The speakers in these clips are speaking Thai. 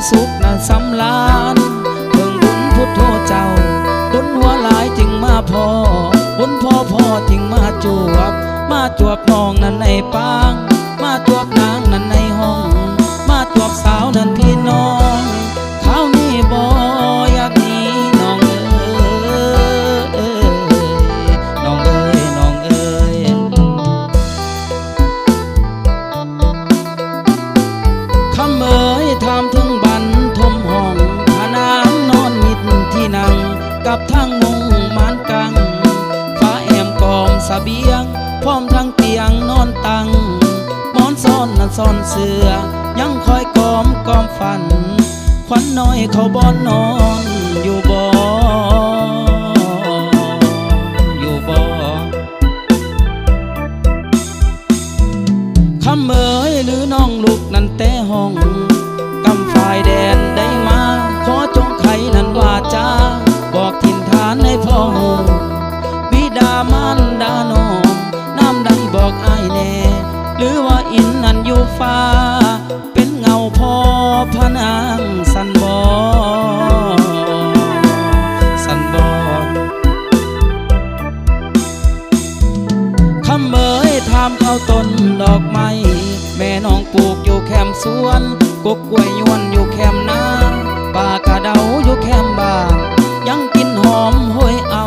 สุขนั้นสำลานเพิ่งบุญพุทโธเจ้าบุญหัวหลายจึงมาพอบุญพ่อจึงมาจวบน้องนั้นในปางมาจวบนางนั้นในห้องมาจวบสาวนั้นพี่น้องเขานี่บ่อยากหนีน้องเอ้ยน้องเอ้ยน้องเอ้ยคำเอ้ยถามถึงบันทมห้องผานางนอนมิดที่นั่งกับทางมุงมานกังฟ้าแอมกอมเสบียงพร้อมทั้งเตียงนอนตังหมอนซ่อนนั่นซ่อนเสือยังคอยกอมฝันควันน้อยเขาบ่นอนอยู่บ่คำเอ๋ยหรือน้องลูกนั่นแต่ห้องกำฝ่ายแดนได้มาขอจงไขนั้นว่าจ้าบอกถิ่นฐานให้พ่อหูบิดามารดาน้องน้ำใดบอกอ้ายแน่หรือว่าอินนั้นอยู่ฟ้าเป็นเงาพ่อพระนางสันบ่คำเอ๋ยถามเขาต้นดอกไม้แม่น้องปลูกอยู่แคมสวนกกกล้วยยวนอยู่แคมนาป่ากระเดาอยู่แคมบ้านยังกินหอมห้อยเอา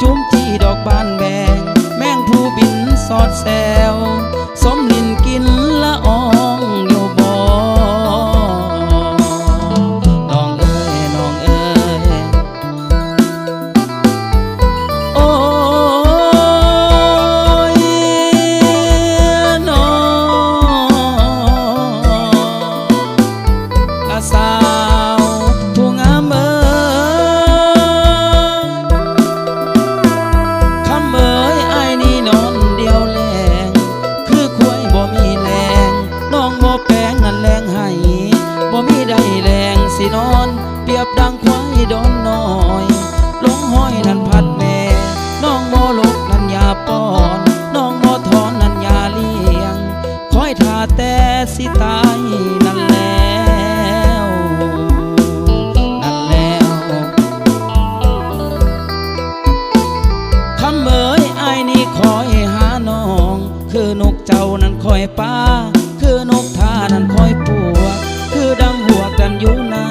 จุ้มที่ดอกบานแบงแมงผู้บินสอดแซวสมลินกินละอองอยู่บ่น้องเอ้ยน้องเอ้ยโอ้ยน้องละสาวผู้งามเอ้ยคำเอ้ยอ้ายนี่นอนเดียวแลงคือควายบ่มีแรงน้องบ่แปลงนั่นแรงให้บ่มีได้แรงสินอนเปรียบดังควายดอนน้อยลงห้อยนั่นพัดแม่น้องบ่ลกนั่นยาป้อนน้องบ่ถอนนั่นยาเลี้ยงคอยท่าแต่สิตายนั่นแล้วคำเอ๋ยอ้ายนี่คอยหาน้องคือนกเจ้านั้นคอยป้าคือนกท่านั้นคอยปัวคือดังหัวกันอยู่น้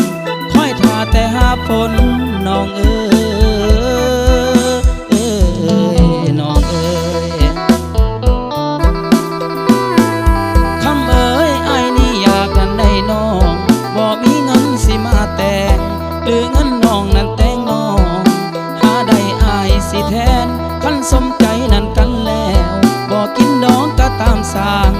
ำคอยท่าแต่หาฝนน้องเอ้ยน้องเอ้ยคำเอ๋ยอ้ายนี่อยากนั้นได้น้องบ่มีเงินสิมาแต่งหรือเงินน้องนั้นแต่งน้องหาได้อ้ายสิแทนคันสมใจนั้นกันแล้วบ่กินดองก็ตามสร้าง